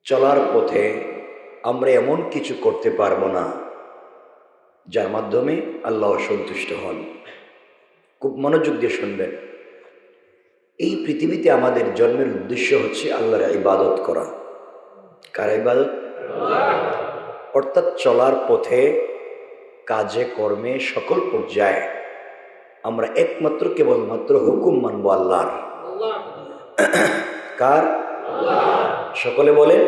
চলার পথে আমরা এমন কিছু করতে পারবো না যার মাধ্যমে আল্লাহ সন্তুষ্ট হন। খুব মনোযোগ দিয়ে শুনবেন। এই পৃথিবীতে আমাদের জন্মের উদ্দেশ্য হচ্ছে আল্লাহর ইবাদত করা। কার ইবাদত? অর্থাৎ চলার পথে, কাজে কর্মে, সকল পর্যায়ে আমরা একমাত্র কেবলমাত্র হুকুম মানবো আল্লাহর। কার? সকলে বলেন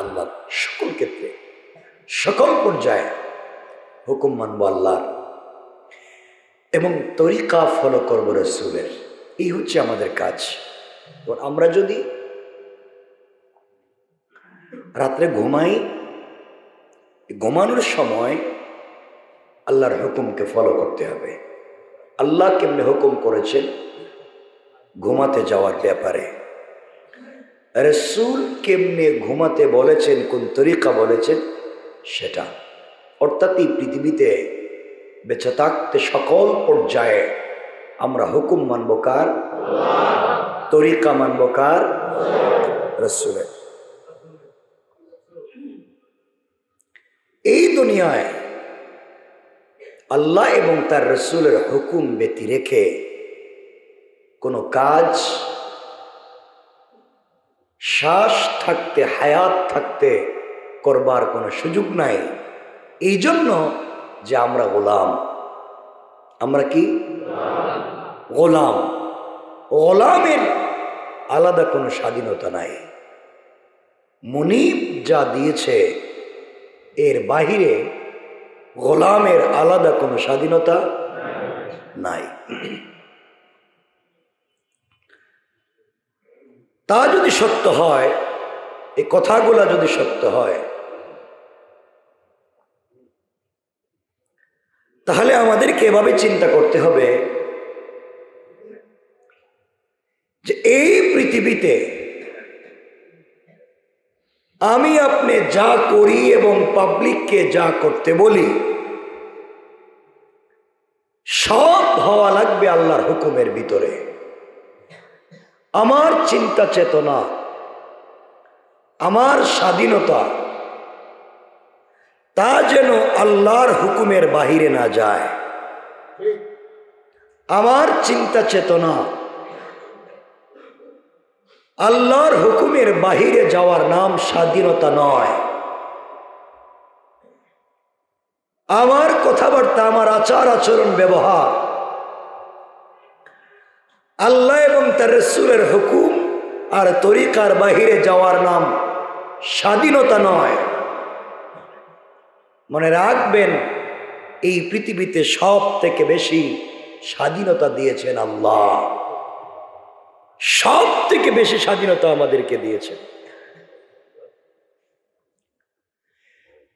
আল্লাহ। সকল ক্ষেত্রে, সকল পর্যায়ে হুকুম মানবো আল্লাহর এবং তরিকা ফলো করবো রাসূলের। এই হচ্ছে আমাদের কাজ। আমরা যদি রাত্রে ঘুমাই, ঘুমানোর সময় আল্লাহর হুকুমকে ফলো করতে হবে। আল্লাহ কেমনে হুকুম করেছেন ঘুমাতে যাওয়ার ব্যাপারে, রাসূল কেমনে ঘুমাতে বলেছেন, কোন তরিকা বলেছেন সেটা। অর্থাৎ এই পৃথিবীতে বেঁচে থাকতে সকল পর্যায়ে আমরা হুকুম মানব কার? তরিকা মানব কার? রাসূলের। এই দুনিয়ায় আল্লাহ এবং তার রাসূলের হুকুম ব্যতি রেখে কোনো কাজ শ্বাস থাকতে, হায়াত থাকতে করবার কোনো সুযোগ নাই। এই জন্য যে আমরা গোলাম। আমরা কি? গোলাম। গোলামের আলাদা কোনো স্বাধীনতা নাই। মুনিব যা দিয়েছে এর বাহিরে গোলামের আলাদা কোনো স্বাধীনতা নাই। তা যদি সত্য হয়, এই কথাগুলা যদি সত্য হয়, তাহলে আমাদেরকে এভাবে চিন্তা করতে হবে যে এই পৃথিবীতে আমি আপনি যা করি এবং পাবলিককে যা করতে বলি, সব হওয়া লাগবে আল্লাহর হুকুমের ভিতরে। আমার চিন্তা চেতনা, আমার স্বাধীনতা তা যেন আল্লাহর হুকুমের বাহিরে না যায়। আমার চিন্তা চেতনা আল্লাহর হুকুমের বাহিরে যাওয়ার নাম স্বাধীনতা নয়। আমার কথাবার্তা, আমার আচার আচরণ, ব্যবহার আল্লাহ এবং তার রাসূলের হুকুম আর তরিকার বাহিরে যাওয়ার নাম স্বাধীনতা নয়। মনে রাখবেন, এই পৃথিবীতে সব থেকে বেশি স্বাধীনতা দিয়েছেন আল্লাহ। সব থেকে বেশি স্বাধীনতা আমাদেরকে দিয়েছেন।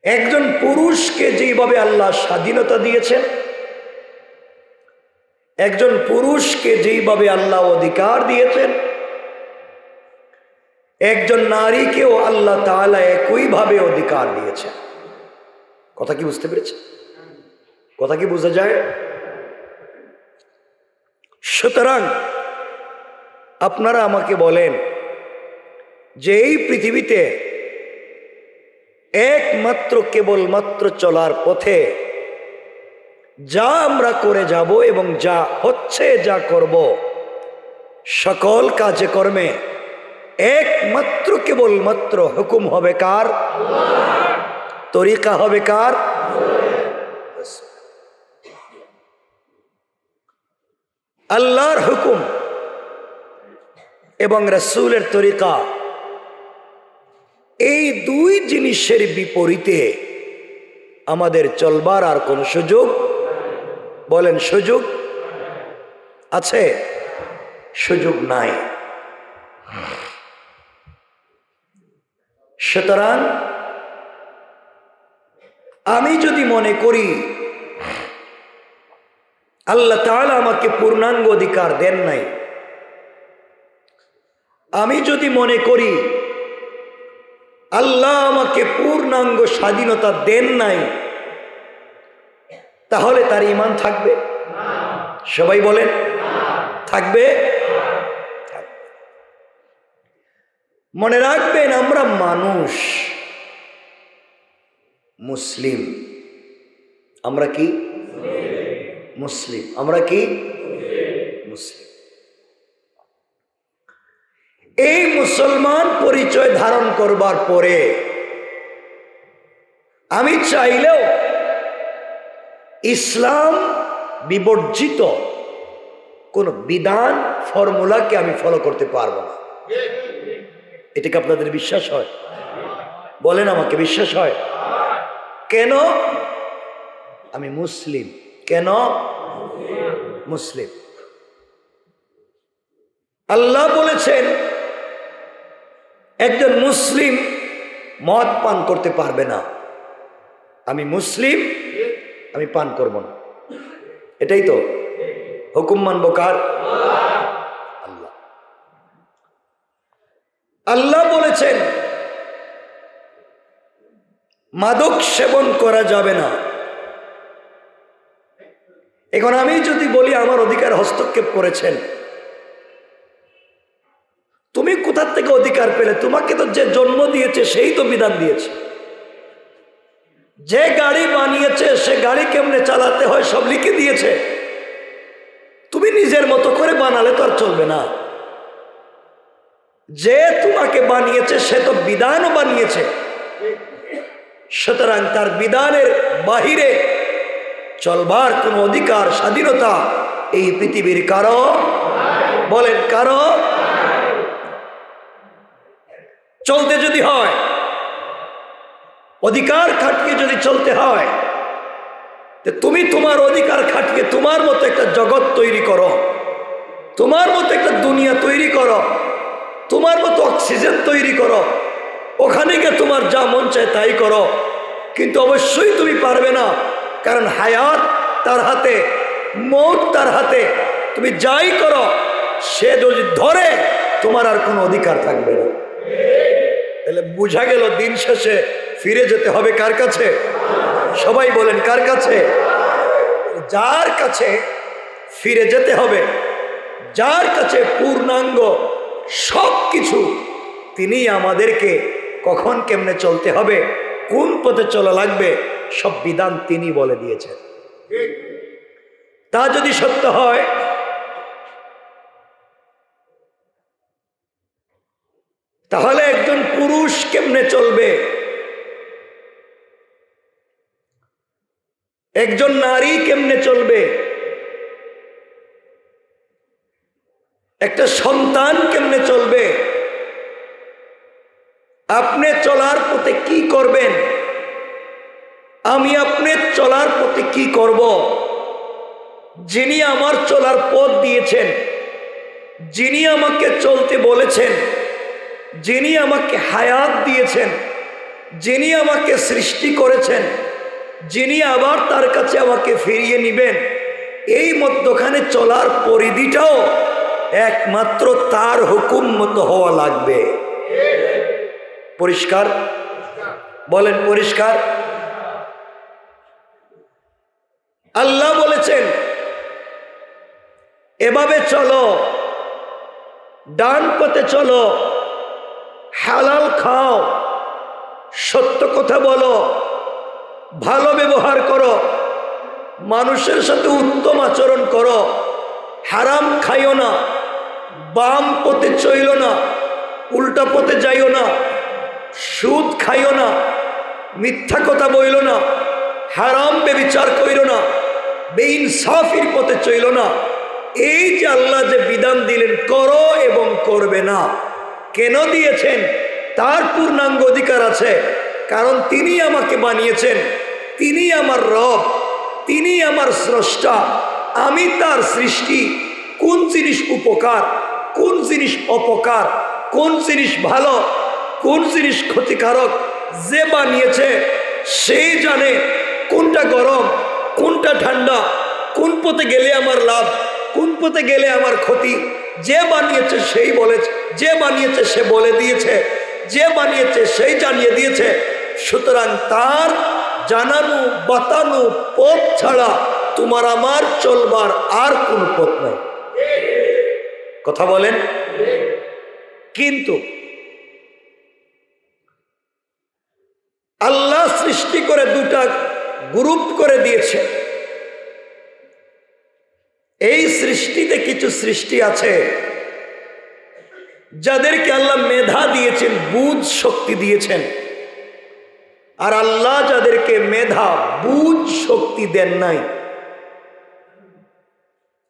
একজন পুরুষকে যেভাবে আল্লাহ স্বাধীনতা দিয়েছেন, একজন পুরুষকে যেইভাবে আল্লাহ অধিকার দিয়েছেন, একজন নারীকেও আল্লাহ তাআলা একইভাবে অধিকার দিয়েছেন। কথা কি বুঝতে পেরেছেন? কথা কি বোঝা যায়? সুতরাং আপনারা আমাকে বলেন যে এই পৃথিবীতে একমাত্র কেবলমাত্র চলার পথে যা আমরা করে যাব এবং যা হচ্ছে, যা করব, সকল কাজে কর্মে একমাত্র কেবলমাত্র হুকুম হবে কার? তরিকা হবে কার? আল্লাহর হুকুম এবং রাসূলের তরিকা, এই দুই জিনিসের বিপরীতে আমাদের চলবার আর কোন সুযোগ, বলেন সুযোগ আছে? সুযোগ নাই। সুতরাং আমি যদি মনে করি আল্লাহ তাআলা আমাকে পূর্ণাঙ্গ অধিকার দেন নাই, আমি যদি মনে করি আল্লাহ আমাকে পূর্ণাঙ্গ স্বাধীনতা দেন নাই, তাহলে তার ঈমান থাকবে? সবাই বলেন থাকবে? মনে রাখবেন আমরা মানুষ, মুসলিম। আমরা কি মুসলিম? আমরা কি মুসলিম? এই মুসলমান পরিচয় ধারণ করবার পরে আমি চাইলেও ইসলাম বিবর্জিত কোন বিধান ফর্মুলাকে আমি ফলো করতে পারবো না। এটা কি আপনাদের বিশ্বাস হয়? বলেন, আমাকে বিশ্বাস হয়? কেন? আমি মুসলিম। কেন মুসলিম? আল্লাহ বলেছেন একজন মুসলিম মদ পান করতে পারবে না। আমি মুসলিম, আমি পান করব না। এটাই তো হুকুম মানব কার? আল্লাহ। আল্লাহ বলেছেন মাদক সেবন করা যাবে না। এখন আমি যদি বলি আমার অধিকার হস্তক্ষেপ করেছেন, তুমি কোথা থেকে অধিকার পেলে? তোমাকে তো যে জন্ম দিয়েছে সেই তো বিধান দিয়েছে। যে গাড়ি বানিয়েছে সে গাড়ি কেমনে চালাতে হয় সব লিখে দিয়েছে। তুমি নিজের মতো করে বানালে তো আর চলবে না। যে তোমাকে বানিয়েছে সে তো বিধানও বানিয়েছে, সুতরাং তার বিধানের বাহিরে চলবার কোন অধিকার, স্বাধীনতা এই পৃথিবীর কারো, বলেন কারো। চলতে যদি হয়, অধিকার খাটিয়ে যদি চলতে হয়, তুমি তোমার অধিকার খাটিয়ে তোমার মতো একটা জগৎ তৈরি করো, তোমার মতো একটা দুনিয়া তৈরি করো, তোমার মতো অক্সিজেন তৈরি করো, ওখানে গিয়ে তোমার যা মন চায় তাই করো। কিন্তু অবশ্যই তুমি পারবে না, কারণ হায়াত তার হাতে, মৌত তার হাতে। তুমি যাই করো সে যদি ধরে তোমার আর কোনো অধিকার থাকবে না। তাহলে বুঝা গেল দিন শেষে ফিরে যেতে হবে কার কাছে? সবাই বলেন কার কাছে? যার কাছে ফিরে যেতে হবে, যার কাছে পূর্ণাঙ্গ সব কিছু, তিনি আমাদেরকে কখন কেমনে চলতে হবে, কোন পথে চলা লাগবে, সব বিধান তিনি বলে দিয়েছেন। তা যদি সত্য হয়, তাহলে একজন পুরুষ কেমনে চলবে, একজন নারী কেমনে চলবে, একটা সন্তান কেমনে চলবে, আপনি চলার পথে কি করবেন, আমি আপনি চলার পথে কি করব, যিনি আমার চলার পথ দিয়েছেন, যিনি আমাকে চলতে বলেছেন, যিনি আমাকে হায়াত দিয়েছেন, যিনি আমাকে সৃষ্টি করেছেন, যিনি আবার তার কাছে আমাকে ফিরিয়ে নিবেন, এই মধ্যখানে চলার পরিধিটাও একমাত্র তার হুকুম মতো হওয়া লাগবে। পরিষ্কার? বলেন পরিষ্কার? আল্লাহ বলেছেন এভাবে চলো, ডান পথে চলো, হালাল খাও, সত্য কথা বলো, ভালো ব্যবহার করো, মানুষের সাথে উত্তম আচরণ করো, হারাম খাইও না, বাম পথে চইল না, উল্টা পথে যাইও না, সুদ খাইও না, মিথ্যা কথা বইল না, হারাম বেবিচার কইরো না, বেইনসাফির পথে চইল না। এই যে আল্লাহ যে বিধান দিলেন করো এবং করবে না, কেন দিয়েছেন? তার পূর্ণাঙ্গ অধিকার আছে, কারণ তিনি আমাকে বানিয়েছেন, তিনি আমার রব, তিনি আমার স্রষ্টা, আমি তার সৃষ্টি। কোন জিনিস উপকার, কোন জিনিস অপকার, কোন জিনিস ভালো, কোন জিনিস ক্ষতিকারক, যে বানিয়েছে সেই জানে কোনটা গরম, কোনটা ঠান্ডা, কোন পথে গেলে আমার লাভ, কোন পথে গেলে আমার ক্ষতি। যে বানিয়েছে সেই বলেছে, যে বানিয়েছে সে বলে দিয়েছে, যে বানিয়েছে সেই জানিয়ে দিয়েছে। সুতরাং তার জানানো বাতানো পথ ছাড়া তোমার আমার চলবার আর কোন পথ নাই। কথা বলেন। কিন্তু আল্লাহ সৃষ্টি করে দুটা গ্রুপ করে দিয়েছে। এই সৃষ্টিতে কিছু সৃষ্টি আছে যাদেরকে আল্লাহ মেধা দিয়েছেন, বুঝ শক্তি দিয়েছেন, আর আল্লাহ যাদেরকে মেধা বুঝ শক্তি দেন নাই।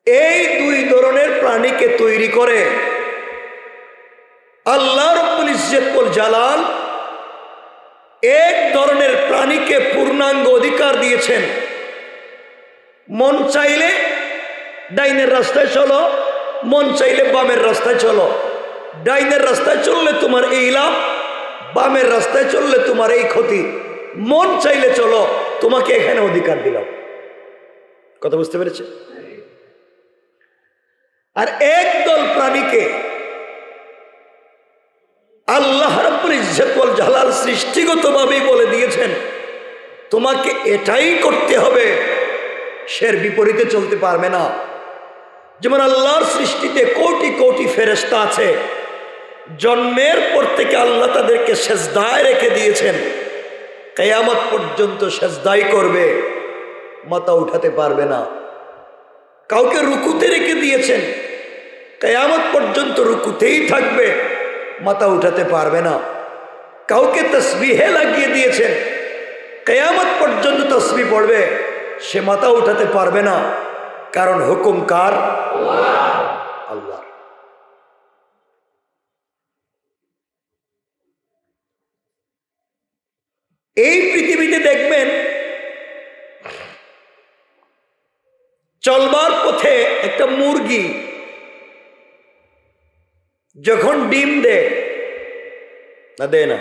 এই দুই ধরনের প্রাণীকে তৈরি করে আল্লাহ রব্বুল ইজ্জত ওয়াল জালাল এক ধরনের প্রাণীকে পূর্ণাঙ্গ অধিকার দিয়েছেন। মন চাইলে ডাইনের রাস্তায় চলো, মন চাইলে বামের রাস্তায় চলো। ডাইনের রাস্তায় চললে তোমার এই লাভ, বামের রাস্তায় চললে তোমার এই ক্ষতি। মন চাইলে চলো, তোমাকে এখানে অধিকার দিলাম। কথা বুঝতে পেরেছে? আর একদল প্রাণীকে আল্লাহ রাব্বুল ইজ্জত ওয়াল জালাল সৃষ্টিগতভাবেই বলে দিয়েছেন তোমাকে এটাই করতে হবে, সের বিপরীতে চলতে পারবে না। যেমন আল্লাহর সৃষ্টিতে কোটি কোটি ফেরেশতা আছে, জন্মের পর থেকে আল্লাহ তাদেরকে সেজদায় রেখে দিয়েছেন, কিয়ামত পর্যন্ত সেজদাই করবে, মাথা উঠাতে পারবে না। কাউকে রুকুতে রেখে দিয়েছেন, কিয়ামত পর্যন্ত রুকুতেই থাকবে, মাথা উঠাতে পারবে না। কাউকে তাসবিহে লাগিয়ে দিয়েছেন, কিয়ামত পর্যন্ত তাসবিহ পড়বে, সে মাথা উঠাতে পারবে না। কারণ হুকুম কার? আল্লাহ। এই পৃথিবীতে দেখবেন চলবার পথে একটা মুরগি যখন ডিম দেয়, না দেয় না,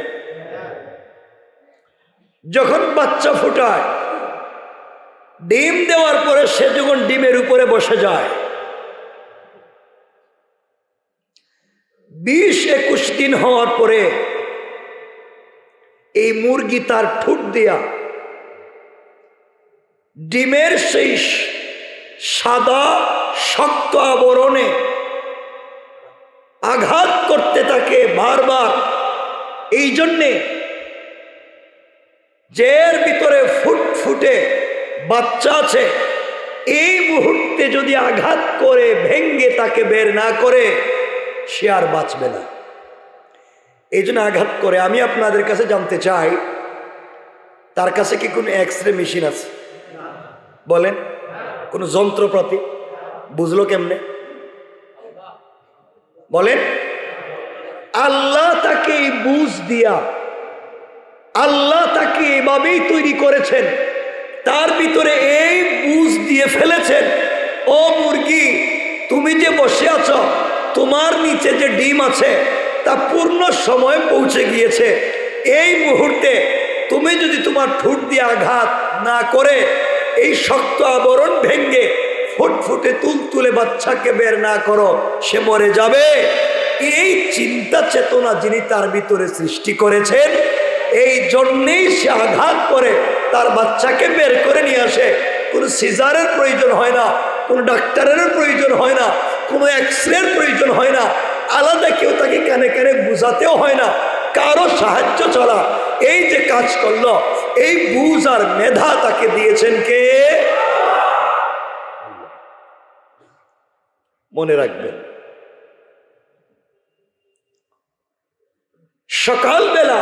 যখন বাচ্চা ফুটায়, ডিম দেওয়ার পরে সে যখন ডিমের উপরে বসে যায়, 20-21 দিন হওয়ার পরে এই মুরগি তার ঠোঁট দিয়া ডিমের সেই সাদা শক্ত আবরণে আঘাত করতে থাকে বারবার। এই জন্যে যের ভিতরে ফুটফুটে বাচ্চা আছে, এই মুহূর্তে যদি আঘাত করে ভেঙ্গে তাকে বের না করে, সে আর বাঁচবে না। এই জন্য আঘাত করে। আমি আপনাদের কাছে জানতে চাই, তার কাছে কি কোনো এক্সরে মেশিন আছে? বলেন, কোনো যন্ত্রপাতি? বুঝলো কেমনে? বলেন। আল্লাহ তাকে এই বুঝ দিয়া, আল্লাহ তাকে এভাবেই তৈরি করেছেন, তার ভিতরে এই বুঝ দিয়ে ফেলেছেন, ও মুরগি তুমি যে বসে আছো, তোমার নিচে যে ডিম আছে তা পূর্ণ সময় পৌঁছে গিয়েছে। এই মুহূর্তে তুমি যদি তোমার ঠোঁট দিয়ে আঘাত না করে এই শক্ত আবরণ ভেঙ্গে ফুটফুটে তুলতুলে বাচ্চাকে বের না করো, সে মরে যাবে। এই চিন্তা চেতনা যিনি তার ভিতরে সৃষ্টি করেছেন, এই জন্যেই সে আঘাত করে তার বাচ্চাকে বের করে নিয়ে আসে। কোনো সিজারের প্রয়োজন হয় না, কোনো ডাক্তারের প্রয়োজন হয় না, কোনো এক্সরের প্রয়োজন হয় না, আলাদা কেউ তাকে কানে কানে বুঝাতেও হয় না, কারো সাহায্য ছাড়া এই যে কাজ করলো, এই বুঝ আর মেধা তাকে দিয়েছেন কে? মনে রাখবেন, সকালবেলা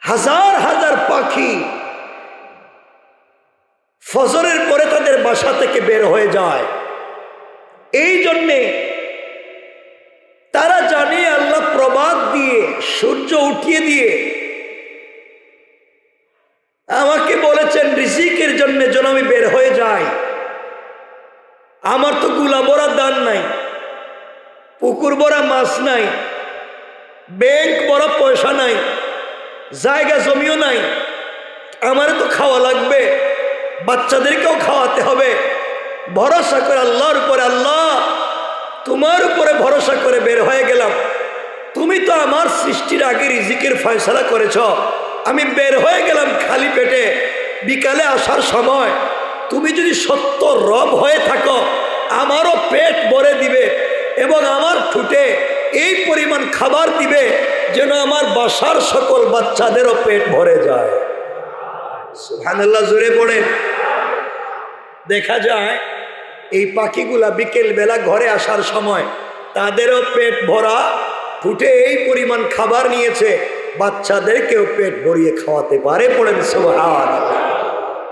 হাজার হাজার পাখি ফজরের পরে তাদের বাসা থেকে বের হয়ে যায়। এই জন্যে তারা জানে আল্লাহ প্রভাত দিয়ে, সূর্য উঠিয়ে দিয়ে আমাকে বলেছেন রিজিকের জন্য যেন আমি বের হয়ে যাই। আমার তো গুলা ভরা দান নাই, পুকুর ভরা মাছ নাই, ব্যাংক ভরা পয়সা নাই, জায়গা জমিও নাই, আমার তো খাওয়া লাগবে, বাচ্চাদেরকেও খাওয়াতে হবে। ভরসা করে আল্লাহর উপরে, আল্লাহ তোমার উপরে ভরসা করে বের হয়ে গেলাম। তুমি তো আমার সৃষ্টির আগে রিজিকের ফয়সালা করেছ। আমি বের হয়ে গেলাম খালি পেটে, বিকালে আসার সময় তুমি যদি সত্য রব হয়ে থাকো, আমারও পেট ভরে দিবে এবং আমার ঠোঁটে এই পরিমাণ খাবার দিবে যেন আমার বাসার সকল বাচ্চাদেরও পেট ভরে যায়। সুবহানাল্লাহ, জোরে পড়েন। দেখা যায় এই পাখিগুলা বিকেল বেলা ঘরে আসার সময় তাদেরও পেট ভরা, ফুটে এই পরিমাণ খাবার নিয়েছে, বাচ্চাদেরকেও পেট ভরিয়ে খাওয়াতে পারে। পড়েন সুবহানাল্লাহ।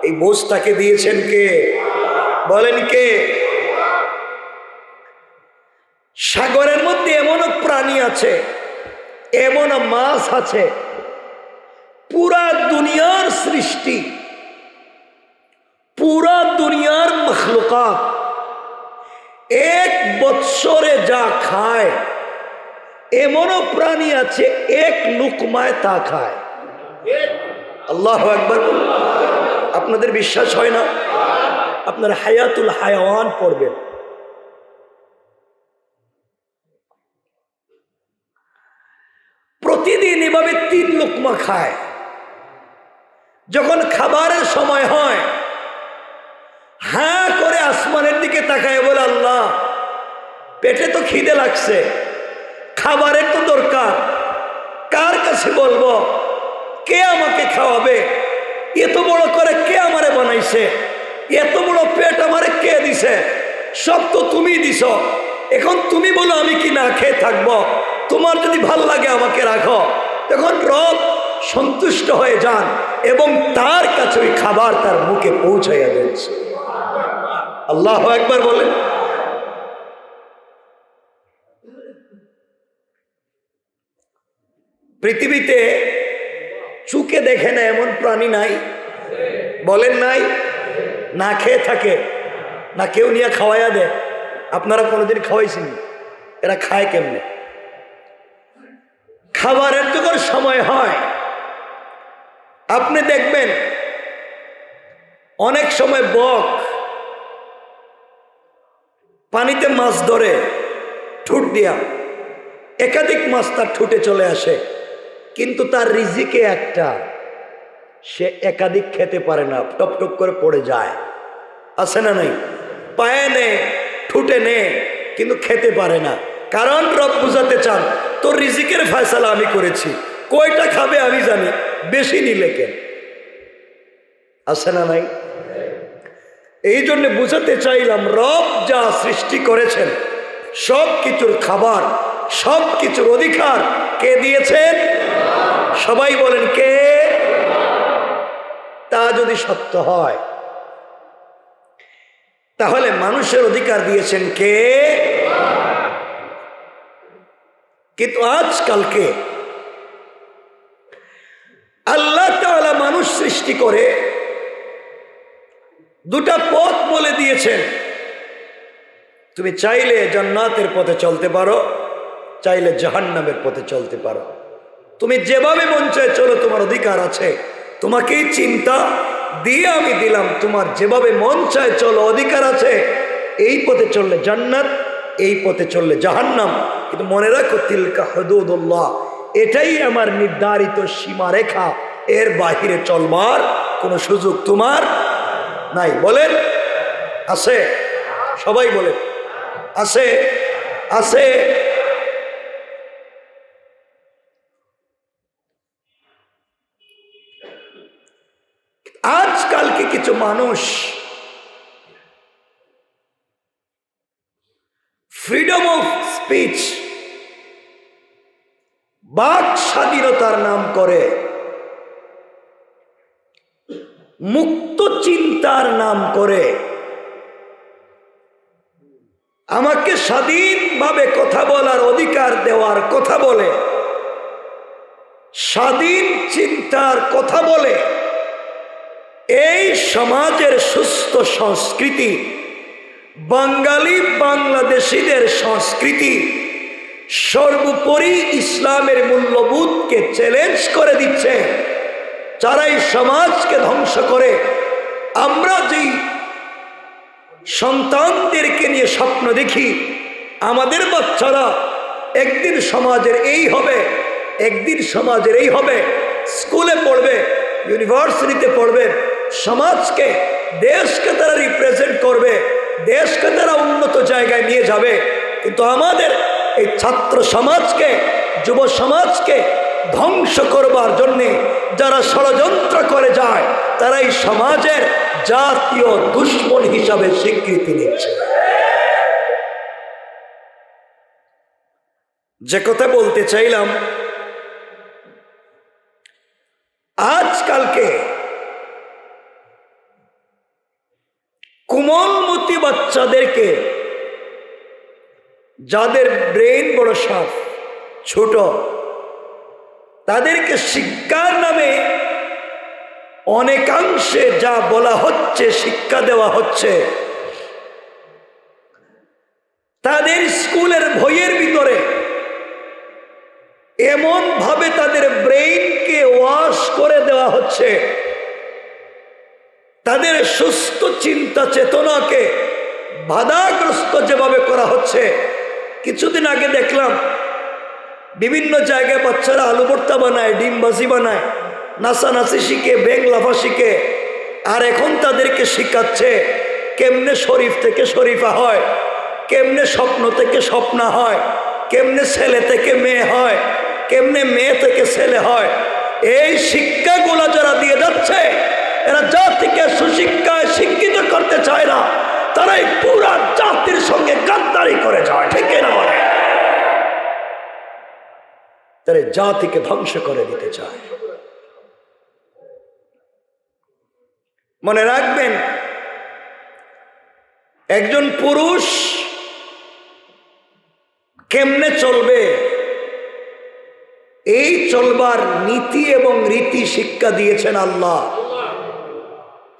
এই বোঝটাকে দিয়েছেন কে? বলেন কে? সাগরের মধ্যে এমনও প্রাণী আছে, এমন মাছ আছে, পুরা দুনিয়ার সৃষ্টি, পুরা দুনিয়ার মখলুকাত এক বৎসরে যা খায় এমনও প্রাণী আছে এক লুকমায় তা খায়। আল্লাহু আকবার। আপনাদের বিশ্বাস হয় না? আপনার হায়াতুল হায়াওয়ান পড়বেন। প্রতিদিন এভাবে 3 লুকমা খায়। যখন খাবারের সময় হয় হ্যাঁ করে আসমানের দিকে তাকায় বলে, আল্লাহ পেটে তো খিদে লাগছে, খাবারের তো দরকার, কার কাছে বলবো? কে আমাকে খাওয়াবে? এত বড় করে কে আমারে বানাইছে? এত বড় পেট আমারে কে দিছে? সব তো তুমি দিছ, এখন তুমি বলো আমি কি না খেয়ে থাকবো? তোমার যদি ভাল লাগে আমাকে রাখো। তখন রব সন্তুষ্ট হয়ে যান এবং তার কাছে ওই খাবার তার মুখে পৌঁছাইয়া দিচ্ছে। আল্লাহু আকবার বলেন। পৃথিবীতে চোখে দেখে না এমন প্রাণী নাই? বলেন নাই? না খেয়ে থাকে, না কেউ নিয়ে খাওয়াইয়া দেয়। আপনারা কোনোদিন খাওয়াইছেন? এরা খায় কেমনে? খাবারের যখন সময় হয় আপনি দেখবেন অনেক সময় বক পানিতে মাছ ধরে ঠুট দিয়া, একাধিক মাছ তার ঠুটে চলে আসে, কিন্তু তার রিজিকে একটা, সে একাধিক খেতে পারে না, টপ টপ করে পড়ে যায়। আছে না নাই? পায়ে নে, ঠুটে নে, কিন্তু খেতে পারে না। কারণ রব বুঝাতে চান তোর রিজিকের ফয়সালা আমি করেছি, কয়টা খাবে আমি জানি, বেশি নিলে কেন? আছে না নাই? এই জন্য বুঝাতে চাইলাম রব যা সৃষ্টি করেছেন সব কিছুর খাবার, সব কিছুর অধিকার কে দিয়েছেন? সবাই বলেন কে? তা যদি সত্য হয় তাহলে মানুষের অধিকার দিয়েছেন কে? কিন্তু আজকালকে আল্লাহ তাআলা মানুষ সৃষ্টি করে দুটা পথ বলে দিয়েছেন। তুমি চাইলে জান্নাতের পথে চলতে পারো, চাইলে জাহান্নামের পথে চলতে পারো। তুমি যেভাবে মন চায় চলো, তোমার অধিকার আছে। তোমাকেই চিন্তা দিয়ে আমি দিলাম, তোমার যেভাবে মন চায় চলো, অধিকার আছে। এই পথে চললে জান্নাত, এই পথে চললে জাহান্নাম। কিন্তু মনে রাখো, তিলকা হুদুদুল্লাহ, এটাই আমার নির্ধারিত সীমারেখা, এর বাহিরে চলবার কোনো সুযোগ তোমার নাই। বলেন আছে? সবাই বলেন আছে? আছে? আজকালকে কিছু মানুষ ফ্রিডম অফ স্পিচ, বাক স্বাধীনতার নাম করে, মুক্ত চিন্তার নাম করে আমাকে স্বাধীনভাবে কথা বলার অধিকার দেওয়ার কথা বলে, স্বাধীন চিন্তার কথা বলে। এই সমাজের সুস্থ সংস্কৃতি, বাঙালি বাংলাদেশিদের সংস্কৃতি, সর্বোপরি ইসলামের মূল্যবোধকে চ্যালেঞ্জ করে দিচ্ছে। যারা এই সমাজকে ধ্বংস করে, আমরা যেই সন্তানদেরকে নিয়ে স্বপ্ন দেখি আমাদের বাচ্চারা একদিন সমাজের এই হবে, একদিন সমাজের এই হবে, স্কুলে পড়বে, ইউনিভার্সিটিতে পড়বে, সমাজকে, দেশকে তারা রিপ্রেজেন্ট করবে, দেশকে তারা উন্নত জায়গায় নিয়ে যাবে। কিন্তু আমাদের এই ছাত্র সমাজকে যুব সমাজকে ধ্বংস করবার জন্যে যারা ষড়যন্ত্র করে যায়, তারা এই সমাজের জাতীয় দুশ্মন হিসাবে স্বীকৃতি নিচ্ছে। যে কথা বলতে চাইলাম, আজকালকে কোমলমতি বাচ্চাদেরকে, যাদের ব্রেন বড় সাফ ছোট, তাদেরকে শিক্ষার নামে অনেকাংশে যা বলা হচ্ছে, শিক্ষা দেওয়া হচ্ছে, তাদের স্কুলের বইয়ের ভিতরে এমন ভাবে তাদের ব্রেইনকে ওয়াশ করে দেওয়া হচ্ছে, তাদের সুস্থ চিন্তা চেতনাকে বাধাগ্রস্ত যেভাবে করা হচ্ছে। কিছুদিন আগে দেখলাম বিভিন্ন জায়গায় বাচ্চারা আলু ভর্তা বানায়, ডিম ভাজি বানায়, নাচানাচি শিখে, ব্যাং লাফা শিখে। আর এখন তাদেরকে শিখাচ্ছে কেমনে শরীফ থেকে শরীফা হয়, কেমনে স্বপ্ন থেকে স্বপ্না হয়, কেমনে ছেলে থেকে মেয়ে হয়, কেমনে মেয়ে থেকে ছেলে হয়। এই শিক্ষাগুলো যারা দিয়ে যাচ্ছে, এরা জাতিকে সুশিক্ষায় শিক্ষিত করতে চায় না, তারাই পুরা জাতির সঙ্গে গাদ্দারি করে যায়। ঠিক না বলে? তারা জাতিকে ধ্বংস করে দিতে চায়। মনে রাখবেন, একজন পুরুষ কেমনে চলবে, এই চলবার নীতি এবং রীতি শিক্ষা দিয়েছেন আল্লাহ।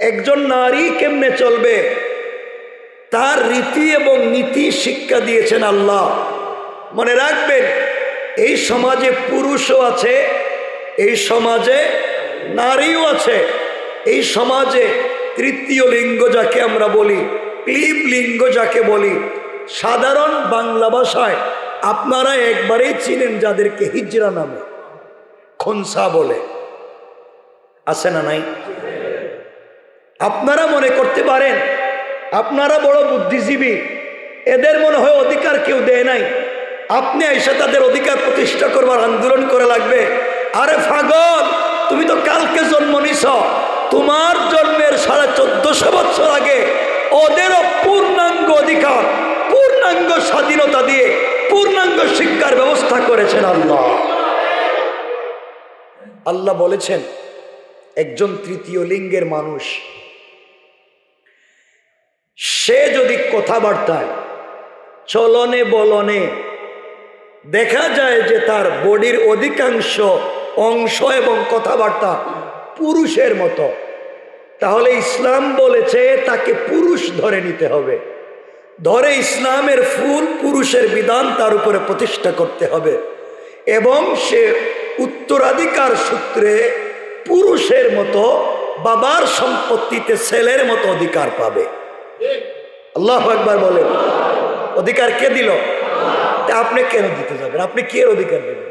একজন নারী কেমনে চলবে, তার রীতি এবং নীতি শিক্ষা দিয়েছেন আল্লাহ। মনে রাখবেন, এই সমাজে পুরুষও আছে, এই সমাজে নারীও আছে, এই সমাজে তৃতীয় লিঙ্গ যাকে আমরা বলি, ক্লিব লিঙ্গ যাকে বলি, সাধারণ বাংলা ভাষায় আপনারা একবারেই চিনেন যাদেরকে হিজড়া নামে, খনসা বলে, আছে না নাই? আপনারা মনে করতে পারেন আপনারা বড় বুদ্ধিজীবী, এদের মনে হয় অধিকার কেউ দেয় নাই, আপনি এসে তাদের অধিকার প্রতিষ্ঠা করবার আন্দোলন করে লাগবে। আরে পাগল, তুমি তো কালকে জন্ম নিছ, তোমার জন্মের 1450 বছর আগে ওদেরও পূর্ণাঙ্গ অধিকার, পূর্ণাঙ্গ স্বাধীনতা দিয়ে পূর্ণাঙ্গ শিক্ষার ব্যবস্থা করেছেন আল্লাহ। আল্লাহ বলেছেন, একজন তৃতীয় লিঙ্গের মানুষ সে যদি কথাবার্তায়, চলনে বলনে দেখা যায় যে তার বডির অধিকাংশ অংশ এবং কথাবার্তা পুরুষের মতো, তাহলে ইসলাম বলেছে তাকে পুরুষ ধরে নিতে হবে, ধরে ইসলামের ফুল পুরুষের বিধান তার উপরে প্রতিষ্ঠা করতে হবে, এবং সে উত্তরাধিকার সূত্রে পুরুষের মতো বাবার সম্পত্তিতে ছেলের মতো অধিকার পাবে। আল্লাহু আকবার বলেন। অধিকার কে দিল? তা আপনি কেন দিতে যাবেন? আপনি কি এর অধিকার দেবেন?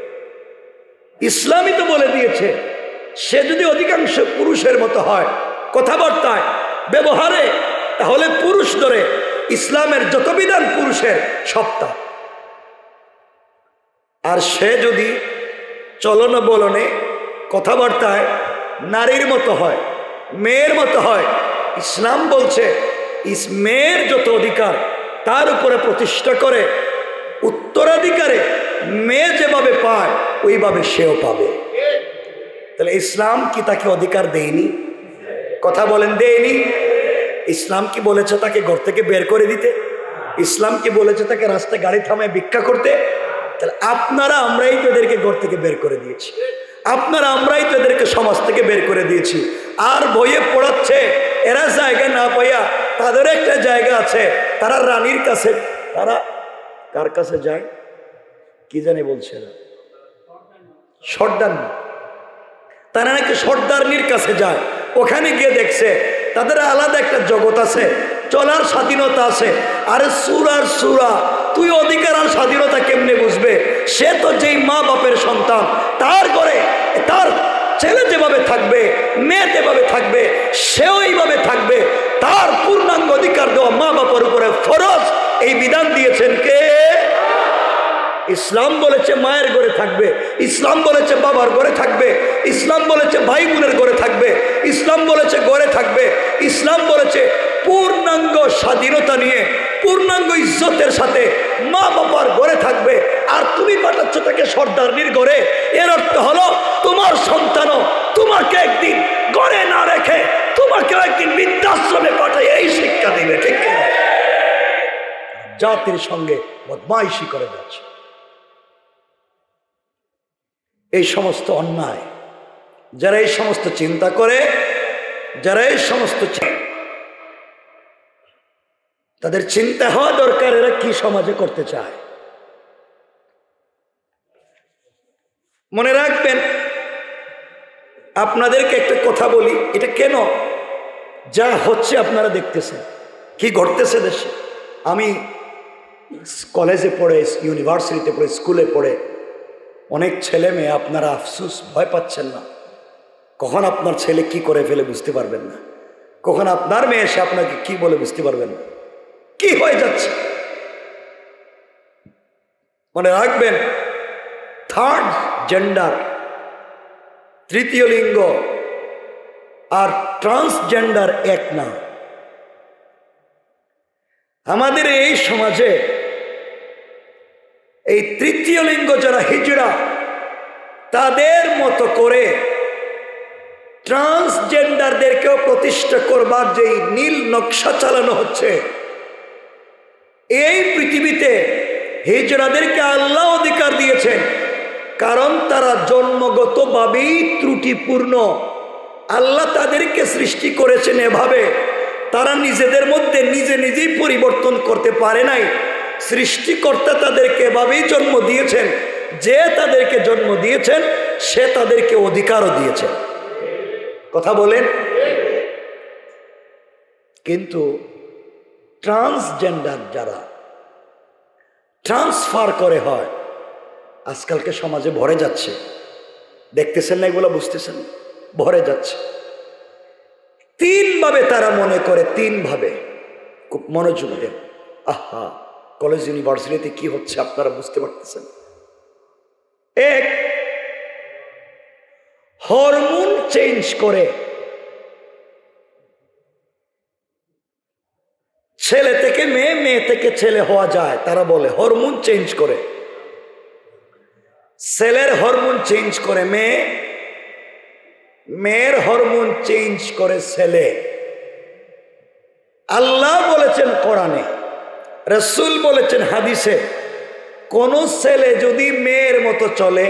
ইসলামই তো বলে দিয়েছে, সে যদি অধিকাংশ পুরুষের মতো হয় কথাবার্তায়, ব্যবহারে, তাহলে পুরুষ ধরে ইসলামের যত বিধান পুরুষের সবটা। আর সে যদি চলন বলনে কথাবার্তায় নারীর মতো হয়, মেয়ের মতো হয়, ইসলাম বলছে মেয়ের যত অধিকার তার উপরে প্রতিষ্ঠা করে উত্তরাধিকারে মেয়ে যেভাবে পায় ওইভাবে সেও পাবে। তাহলে ইসলাম কি তাকে অধিকার দেয়নি? কথা বলেন, দেয়নি? ইসলাম কি বলেছে তাকে ঘর থেকে বের করে দিতে? ইসলাম কি বলেছে তাকে রাস্তায় গাড়ি থামায় ভিক্ষা করতে? তাহলে আপনারা আমরাই তো এদেরকে ঘর থেকে বের করে দিয়েছি, আপনারা আমরাই তো এদেরকে সমাজ থেকে বের করে দিয়েছি। আর বইয়ে পড়াচ্ছে এরা জায়গা না পাইয়া তাদের একটা জায়গা আছে, তারা রানীর কাছে, তারা কার কাছে যায় কি জানি বলছে না, সর্দারনি, তারা নাকি সর্দারনির কাছে যায়। ওখানে গিয়ে দেখছে তাদের আলাদা একটা জগৎ আছে, চলার স্বাধীনতা আছে। আরে সুরার সুরা, তুই অধিকার আর স্বাধীনতা কেমনে বুঝবে? সে তো যেই মা বাপের সন্তান, তার ঘরে তার ছেলে যেভাবে থাকবে, মেয়ে যেভাবে থাকবে, সেও এইভাবে থাকবে। তার পূর্ণাঙ্গ অধিকার দেওয়া মা বাপের উপরে ফরজ। এই বিধান দিয়েছেন কে? ইসলাম বলেছে মায়ের ঘরে থাকবে, ইসলাম বলেছে বাবার ঘরে থাকবে, ইসলাম বলেছে ভাই বোনের ঘরে থাকবে, ইসলাম বলেছে ঘরে থাকবে, ইসলাম বলেছে পূর্ণাঙ্গ স্বাধীনতা নিয়ে পূর্ণাঙ্গ ইজ্জতের সাথে মা বাবার ঘরে থাকবে। আর তুমি পাঠাচ্ছ তাকে সর্দারনির ঘরে। এর অর্থ হলো তোমার সন্তানও তোমাকে একদিন ঘরে না রেখে তোমাকে একদিন বৃদ্ধাশ্রমে পাঠায় এই শিক্ষা দিবে। ঠিক কিনা? জাতির সঙ্গে বদমাইশি করে যাচ্ছে। এই সমস্ত অন্যায় যারা এই সমস্ত চিন্তা করে, যারা এই সমস্ত তাদের চিন্তা হওয়া দরকার এরা কি সমাজে করতে চায়। মনে রাখবেন, আপনাদেরকে একটা কথা বলি, এটা কেন যা হচ্ছে আপনারা দেখতেছেন, কি ঘটতেছে দেশে। আমি কলেজে পড়ে, ইউনিভার্সিটিতে পড়ে, স্কুলে পড়ে অনেক ছেলে মেয়ে, আপনারা আফসোস ভয় পাচ্ছেন না। কখন আপনার ছেলে কি করে ফেলে বুঝতে পারবেন না, কখন আপনার মেয়ে এসে আপনাকে কি বলে বুঝতে পারবেন না, কি হয়ে যাচ্ছে। মনে রাখবেন, থার্ড জেন্ডার, তৃতীয় লিঙ্গ আর ট্রান্সজেন্ডার এক না। আমাদের এই সমাজে এই তৃতীয় লিঙ্গ যারা হিজড়া, তাদের মতো করে ট্রান্সজেন্ডারদেরকেও প্রতিষ্ঠা করবার যে নীল নকশা চালানো হচ্ছে। এই পৃথিবীতে হিজড়াদেরকে আল্লাহ অধিকার দিয়েছেন, কারণ তারা জন্মগতভাবেই ত্রুটিপূর্ণ। আল্লাহ তাদেরকে সৃষ্টি করেছেন এভাবে, তারা নিজেদের মধ্যে নিজেই পরিবর্তন করতে পারে নাই। সৃষ্টিকর্তা তাদেরকে এভাবেই জন্ম দিয়েছেন, যে তাদেরকে জন্ম দিয়েছেন সে তাদেরকে অধিকারও দিয়েছেন। কথা বলেন। কিন্তু ট্রান্সজেন্ডার যারা ট্রান্সফার করে হয়, আজকালকে সমাজে ভরে যাচ্ছে। দেখতেছেন না এগুলো, বুঝতেছেন? ভরে যাচ্ছে। তিনভাবে তারা মনে করে, তিনভাবে। খুব মনোযোগ দেন। আহা, কলেজ ইউনিভার্সিটিতে কি হচ্ছে আপনারা বুঝতে পারতেছেন? এক, হরমোন চেঞ্জ করে ছেলে থেকে মেয়ে, মেয়ে থেকে ছেলে হওয়া যায়। তারা বলে হরমোন চেঞ্জ করে। ছেলের হরমোন চেঞ্জ করে মেয়ে, মেয়ের হরমোন চেঞ্জ করে ছেলে। আল্লাহ বলেছেন কোরআনে, রাসূল বলেছেন হাদিসে, কোন ছেলে যদি মেয়ের মতো চলে,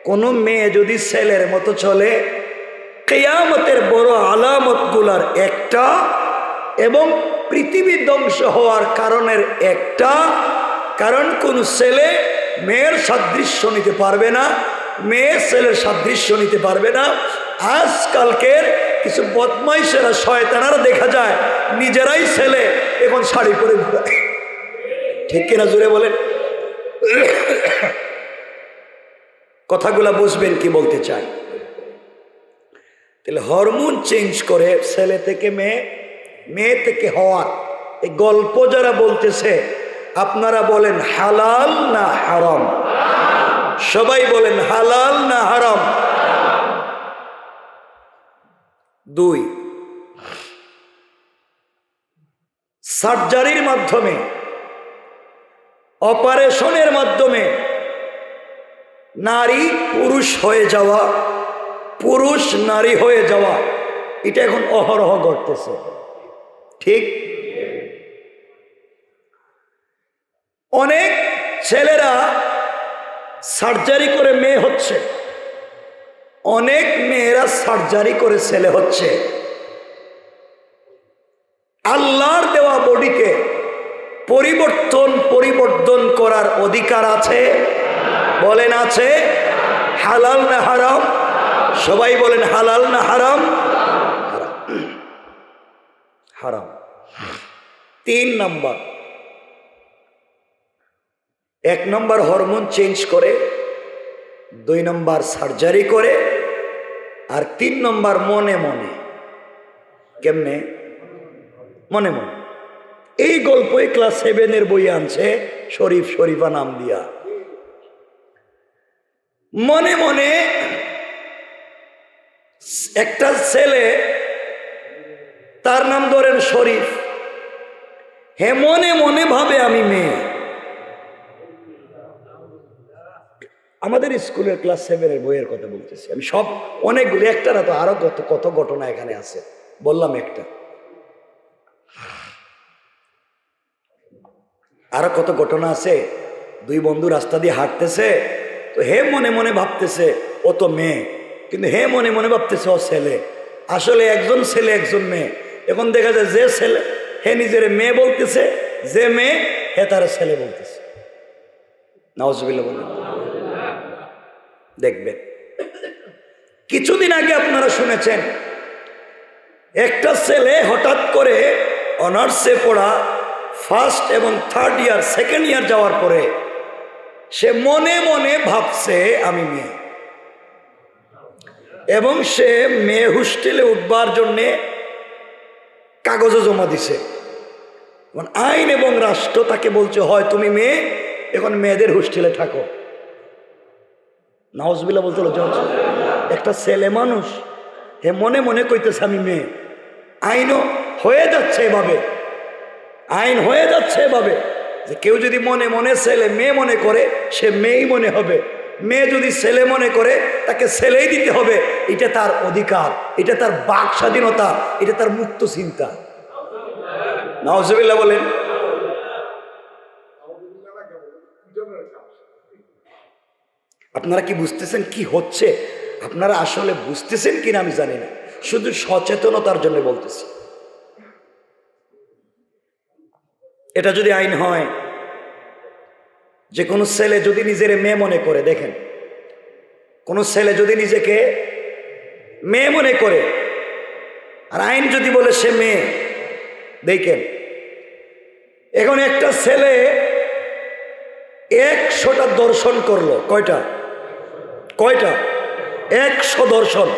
কোন মেয়ে যদি ছেলের মতো চলে, কিয়ামতের বড় আলামত গুলার একটা এবং পৃথিবী ধ্বংস হওয়ার কারণের একটা, কারণ কোন ছেলে মেয়ের সাদৃশ্য নিতে পারবে না, মেয়ে ছেলের সাদৃশ্য নিতে পারবে না। আজকালকের কিছু বদমাইশেরা, শয়তানারা দেখা যায় নিজেরাই ছেলে, এখন শাড়ি পরে ঘুরায়। ঠিক কিনা জোরে বলেন? কথাগুলা বুঝবেন কি বলতে চাই। তাহলে হরমোন চেঞ্জ করে ছেলে থেকে মেয়ে, মেয়ে থেকে হওয়ার এই গল্প যারা বলতেছে, আপনারা বলেন হালাল না হারাম? সবাই বলেন হালাল না হারাম? দুই, সার্জারির মাধ্যমে, অপারেশনের মাধ্যমে নারী পুরুষ হয়ে যাওয়া, পুরুষ নারী হয়ে যাওয়া, এটা এখন অহরহ ঘটতেছে। ঠিক? অনেক ছেলেরা সার্জারি করে মেয়ে হচ্ছে, অনেক মেয়েরা সার্জারি করে ছেলে হচ্ছে। আল্লাহর দেওয়া বডিকে পরিবর্তন করার অধিকার আছে? বলেন আছে? হালাল না হারাম? সবাই বলেন হালাল না হারাম? হারাম। তিন নম্বর, এক নম্বর হরমোন চেঞ্জ করে, দুই নম্বর সার্জারি করে, আর তিন নম্বর মনে মনে। কেমনে? মনে মনে। এই গল্পই ক্লাস 7-এর বই আনছে, শরীফা নাম দিয়া। মনে মনে একটা ছেলে, তার নাম ধরেন শরীফ, হে মনে মনে ভাবে আমি মেয়ে। আমাদের স্কুলের ক্লাস 7-এর বইয়ের কথা বলতেছি আমি, সব অনেকগুলি, একটা না তো, আরো কত ঘটনা এখানে আছে, বললাম একটা, আরো কত ঘটনা আছে। দুই বন্ধু রাস্তা দিয়ে হাঁটতেছে, তো হে মনে মনে ভাবতেছে ও তো মেয়ে, কিন্তু হে মনে মনে ভাবতেছে ও ছেলে। আসলে একজন ছেলে একজন মেয়ে। এখন দেখা যায় যে ছেলে হে নিজের মেয়ে বলতেছে, যে মেয়ে হে তার ছেলে বলতেছে। নাউজুবিল্লাহ বলেন। দেখবেন কিছুদিন আগে আপনারা শুনেছেন একটা ছেলে হঠাৎ করে অনার্সে পড়া ফার্স্ট এবং থার্ড ইয়ার, সেকেন্ড ইয়ার যাওয়ার পরে সে মনে মনে ভাবছে আমি মেয়ে, এবং সে মেয়ে হোস্টেলে উঠবার জন্যে কাগজে জমা দিছে। আইন এবং রাষ্ট্র তাকে বলছে হয় তুমি মেয়ে, এখন মেয়েদের হোস্টেলে থাকো। নাউজুবিল্লাহ বলতে হলো, একটা ছেলে মানুষ হে মনে মনে কইতেছে আমি মেয়ে। আইনও হয়ে যাচ্ছে এভাবে, আইন হয়ে যাচ্ছে এভাবে যে কেউ যদি মনে মনে ছেলে মেয়ে মনে করে সে মেয়েই মনে হবে, মেয়ে যদি ছেলে মনে করে তাকে ছেলেই দিতে হবে। এটা তার অধিকার, এটা তার বাক স্বাধীনতা, এটা তার মুক্ত চিন্তা। নাউজুবিল্লাহ বলেন। আপনারা কি বুঝতেছেন কি হচ্ছে? আপনারা আসলে বুঝতেছেন কিনা আমি জানি না, শুধু সচেতনতার জন্য বলতেছি। এটা যদি আইন হয়, যে কোনো ছেলে যদি নিজের মেয়ে মনে করে, দেখেন কোনো ছেলে যদি নিজেকে মেয়ে মনে করে আর আইন যদি বলে সে মেয়ে, দেখেন এখন একটা ছেলে 100টা দর্শন করলো, কয়টা 100 দর্শন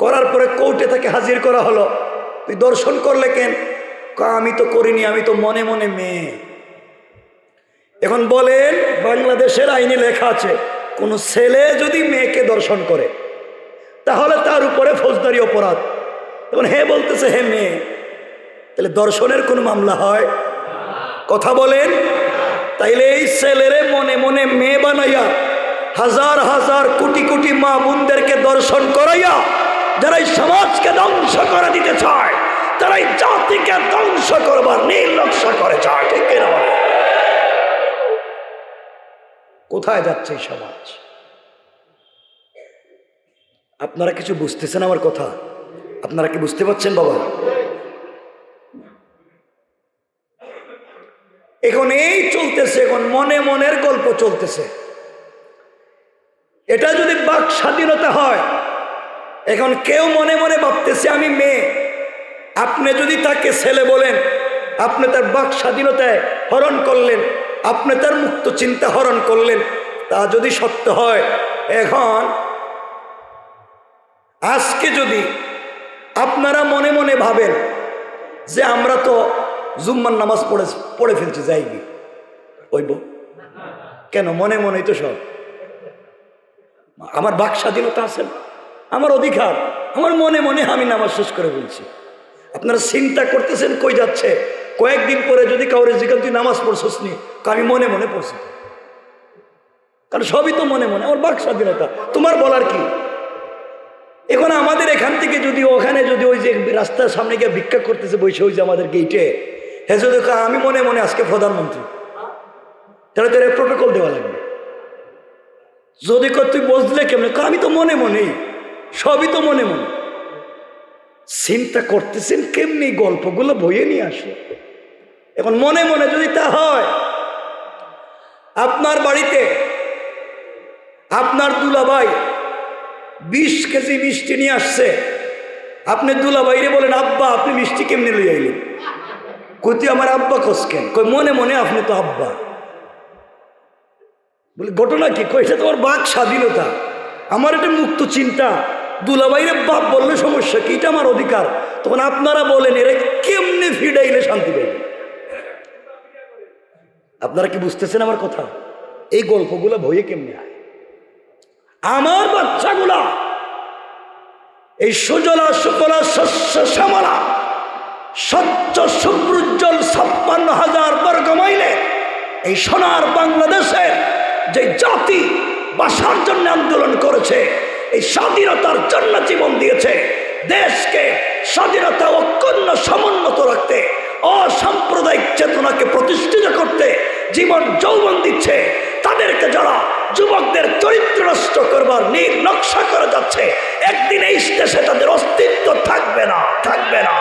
করার পরে কোর্টে তাকে হাজির করা হলো, তুই দর্শন করলে কেন? আমি তো করিনি, আমি তো মনে মনে মেয়ে। এখন বলেন বাংলাদেশের আইনে লেখা আছে কোন ছেলে যদি মেয়েকে দর্শন করে তাহলে তার উপরে ফৌজদারি অপরাধ। এখন হে বলতেছে হে মেয়ে, তাহলে দর্শনের কোন মামলা হয়? কথা বলেন। তাইলে এই ছেলেরে মনে মনে মেয়ে বানাইয়া হাজার হাজার কোটি কোটি মা বোনদেরকে দর্শন করাইয়া যারা এই সমাজকে ধ্বংস করে দিতে চায়, তারা এই জাতিকে ধ্বংস করবার নির্লক্ষ্য করে যায়, ঠিক কিনা বলে? কোথায় যাচ্ছে এই সমাজ? আপনারা কিছু বুঝতেছেন আমার কথা? আপনারা কি বুঝতে পারছেন বাবা? এখন এই চলতেছে, এখন মনে মনের গল্প চলতেছে। এটা যদি বাক স্বাধীনতা হয়, এখন কেউ মনে মনে ভাবতেছে আমি মেয়ে, আপনি যদি তাকে ছেলে বলেন, আপনি তার বাক স্বাধীনতায় হরণ করলেন, আপনি তার মুক্ত চিন্তা হরণ করলেন। তা যদি সত্য হয়, এখন আজকে যদি আপনারা মনে মনে ভাবেন যে আমরা তো জুম্মার নামাজ পড়ে ফেলছি, যাইবি ওইব কেন? মনে মনেই তো সব। আমার বাক স্বাধীনতা আছে, আমার অধিকার, আমার মনে মনে আমি নামাজ শেষ করে ফেলছি। আপনারা চিন্তা করতেছেন কই যাচ্ছে? কয়েকদিন পরে যদি কাউরে জিজ্ঞাসা তুই নামাজ পড়ছস নি, আমি মনে মনে পড়ছি, কারণ সবই তো মনে মনে, আমার বাক স্বাধীনতা, তোমার বলার কি? এখন আমাদের এখান থেকে যদি ওখানে যদি ওই যে রাস্তার সামনে গিয়ে ভিক্ষা করতেছে বসে, ওই যে আমাদের গেইটে, হ্যাঁ যদি আমি মনে মনে আজকে প্রধানমন্ত্রী, তাহলে তোর প্রটোকল দেওয়া লাগবে। যদি তুই বসলে কেমন, আমি তো মনে মনেই, সবই তো মনে মনে। চিন্তা করতেছেন কেমনি? গল্পগুলো বইয়ে নিয়ে আসো। এখন মনে মনে যদি তা হয়, আপনার বাড়িতে আপনার দুলাভাই 20 কেজি মিষ্টি নিয়ে আসছে, আপনি দুলাভাইরে বলেন আব্বা আপনি মিষ্টি কেমনি লই আইলেন? কই আমার আব্বা কসকেন? কই মনে মনে আপনি তো আব্বা। বলে ঘটনা কি? কই এটা তোমার বাক স্বাধীনতা, আমার এটা মুক্ত চিন্তা। দুলাভাইরে বাপ বললে সমস্যা কি? এটা আমার অধিকার। তখন আপনারা বলেন এরা কেমনে ফিডাইলে শান্তি পাইবে? আপনারা কি বুঝতেছেন আমার কথা? এই গল্পগুলো বইয়ে কেমনে হয়? আমার বাচ্চাগুলা এই সুজলা সুফলা শস্য শ্যামলা স্বচ্ছ শুভ্রোজ্জ্বল 56,000 বর্গ মাইলে এই সোনার বাংলাদেশে যে জাতি বাসার জন্য আন্দোলন করেছে, এই স্বাধীনতার জন্য জীবন দিয়েছে, দেশকে স্বাধীনতা ঐক্যন্য সমুন্নত রাখতে, অসাম্প্রদায়িক চেতনাকে প্রতিষ্ঠিত করতে জীবন যৌবন দিচ্ছে, তাদেরকে যারা যুবকদের চরিত্র নষ্ট করবার নীল নকশা করে যাচ্ছে, একদিন এই দেশে তাদের অস্তিত্ব থাকবে না, থাকবে না।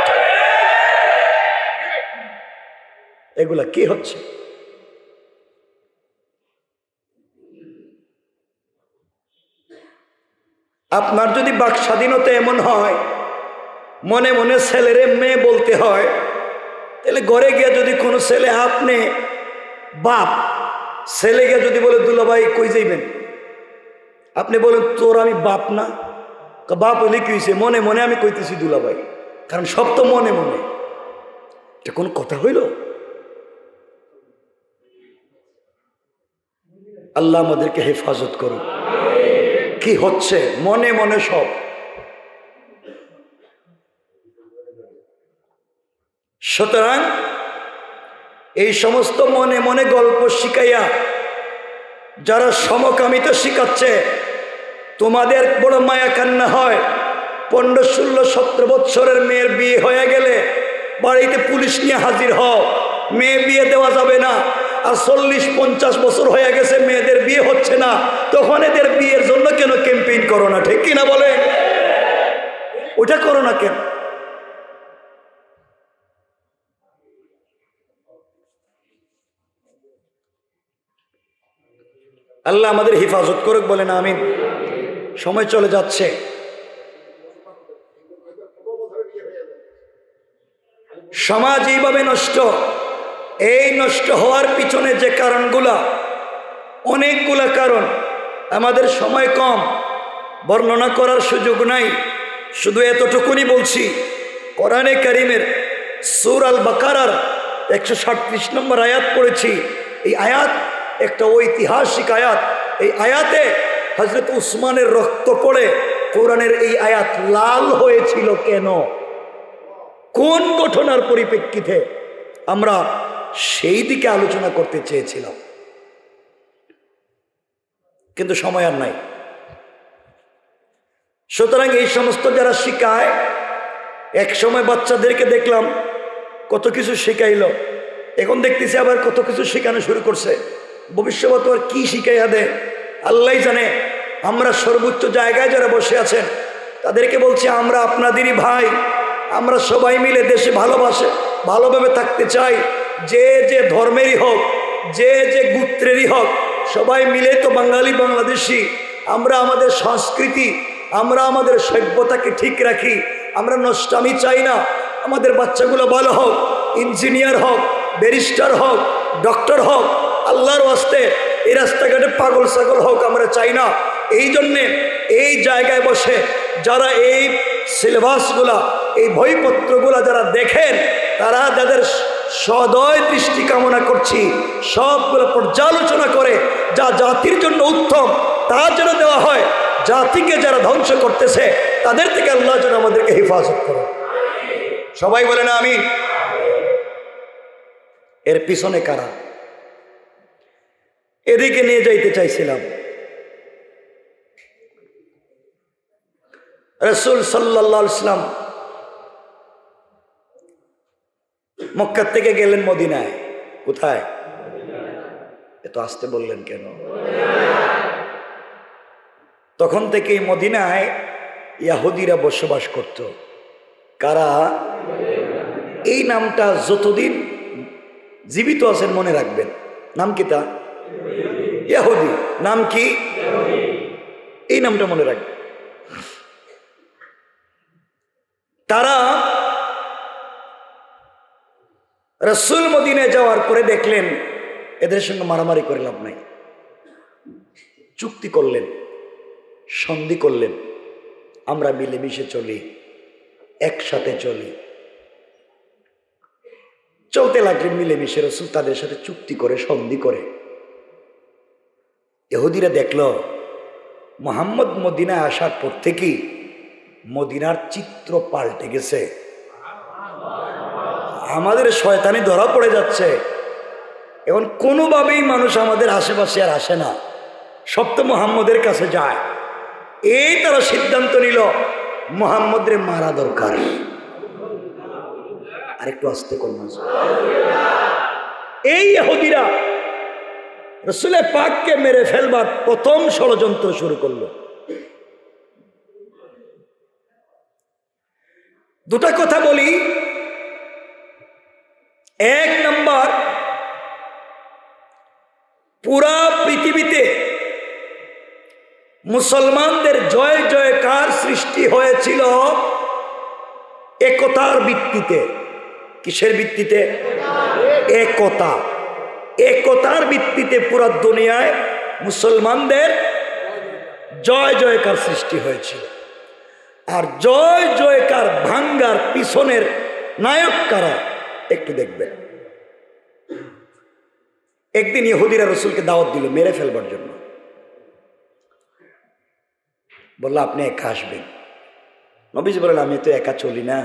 এগুলা কি হচ্ছে? আপনার যদি বাক স্বাধীনতা এমন হয় মনে মনে ছেলেরে মেয়ে বলতে হয়, তাহলে ঘরে গিয়ে যদি কোনো ছেলে আপনি বাপ, ছেলে গিয়ে যদি বলে দুলাভাই কই যাইবেন, আপনি বলেন তোর আমি বাপ না, বাপ হলে কি হয়েছে, মনে মনে আমি কইতেছি দুলাভাই, কারণ সব তো মনে মনে। এটা কোন কথা হইল? আল্লাহ আমাদেরকে হেফাজত করুন। কি হচ্ছে মনে মনে সব। সুতরাং এই সমস্ত মনে মনে গল্প শিখাইয়া যারা সমকামিতা শিখাচ্ছে, তোমাদের বড় মায়া কান্না হয় 15, 16, 17 বৎসরের মেয়ের বিয়ে হয়ে গেলে বাড়িতে পুলিশ নিয়ে হাজির হও, মেয়ে বিয়ে দেওয়া যাবে না। আর 40-50 বছর হয়ে গেছে মেয়েদের বিয়ে হচ্ছে না, তখন এদের বিয়ের জন্য কেন ক্যাম্পেইন করো না? ঠিক কিনা বলে? ওটা করো না কেন? আল্লাহ আমাদের হেফাজত করুক, বলেন আমিন। সময় চলে যাচ্ছে। সমাজ এইভাবে নষ্ট। এই নষ্ট হওয়ার পিছনে যে কারণগুলা, অনেকগুলা কারণ, আমাদের সময় কম, বর্ণনা করার সুযোগ নাই। শুধু এতটুকুনি বলছি, কোরআনে কারীমের সূরা আল বাকারার 137 নম্বর আয়াত পড়েছি। এই আয়াত একটা ঐতিহাসিক আয়াত। এই আয়াতে হযরত উসমানের রক্ত পড়ে কোরআনের এই আয়াত লাল হয়েছিল কেন, কোন ঘটনার পরিপ্রেক্ষিতে, আমরা সেই দিকে আলোচনা করতে চেয়েছিলাম, কিন্তু সময় আর নাই। সুতরাং এই সমস্ত যারা শিখায়, এক সময় বাচ্চাদেরকে দেখলাম কত কিছু শিখাইল, এখন দেখতেছি আবার কত কিছু শেখানো শুরু করছে। ভবিষ্যৎ আর কি শিখাইয়া দেয় আল্লাহ জানে। আমরা সর্বোচ্চ জায়গায় যারা বসে আছেন তাদেরকে বলছি, আমরা আপনাদেরই ভাই, আমরা সবাই মিলে দেশে ভালোভাবে থাকতে চাই। যে যে ধর্মেরই হোক, যে যে গোত্রেরই হোক, সবাই মিলে তো বাঙালি বাংলাদেশি। আমরা আমাদের সংস্কৃতি, আমরা আমাদের সভ্যতাকে ঠিক রাখি। আমরা নষ্টামি চাই না। আমাদের বাচ্চাগুলো ভালো হোক, ইঞ্জিনিয়ার হোক, ব্যারিস্টার হোক, ডক্টর হোক, আল্লাহর ওয়াস্তে এই রাস্তাঘাটে পাগল ছাগল হোক আমরা চাই না। এই জন্যে এই জায়গায় বসে যারা এই সিলেবাসগুলা, এই বইপত্রগুলা যারা দেখেন, তারা যাদের সদয় দৃষ্টি কামনা করছি, সবগুলো পর্যালোচনা করে যা জাতির জন্য উত্তম তা যেন দেওয়া হয়। জাতিকে যারা ধ্বংস করতেছে তাদের থেকে আল্লাহ যেন আমাদেরকে হেফাজত করে। সবাই বলে না আমিন। এর পিছনে কারা? এদিকে নিয়ে যাইতে চাইছিলাম। রাসূল সাল্লাল্লাহু আলাইহি ওয়াসাল্লাম মক্কা থেকে গেলেন মদিনায়। কোথায়? এত আসতে বললেন কেন? তখন থেকেই মদিনায় ইহুদিরা বসবাস করত। কারা? এই নামটা যতদিন জীবিত আছেন মনে রাখবেন। নাম কি তা? ইহুদি। নাম কি? এই নামটা মনে রাখবেন। তারা রাসূল মদিনায় যাওয়ার পরে দেখলেন এদের সঙ্গে মারামারি করে লাভ নাই। চুক্তি করলেন, সন্ধি করলেন, আমরা মিলেমিশে চলি, একসাথে চলি। চলতে লাগলেন মিলেমিশে। রাসূল তাদের সাথে চুক্তি করে, সন্ধি করে। ইহুদিরা দেখল মুহাম্মদ মদিনায় আসার পর থেকেই মদিনার চিত্র পাল্টে গেছে। আমাদের শয়তানি ধরা পড়ে যাচ্ছে। এখন কোনোভাবেই মানুষ আমাদের আশেপাশে আর আসে না, সব তো মুহাম্মদের কাছে যায়। এই তারা সিদ্ধান্ত নিল মুহাম্মদের মারা দরকার। আরেকটু আস্তে করুন। এই ইহুদিরা রাসূলে পাককে মেরে ফেলবার প্রথম ষড়যন্ত্র শুরু করলো। দুটা কথা বলি। এক নাম্বার, পুরা পৃথিবীতে মুসলমানদের জয় জয়কার সৃষ্টি হয়েছিল একতার ভিত্তিতে। কিসের ভিত্তিতে? একতা। একতার ভিত্তিতে পুরা দুনিয়ায় মুসলমানদের জয় জয়কার সৃষ্টি হয়েছিল। আর জয় জয়কার ভাঙ্গার পিছনের নায়ক কারা একটু দেখবেন। একদিন ইহুদিরা রসুলকে দাওয়াত দিল মেরে ফেলবার জন্য। বলল আপনি একা আসবেন। নবীজি বললেন আমি তো একা চলি না,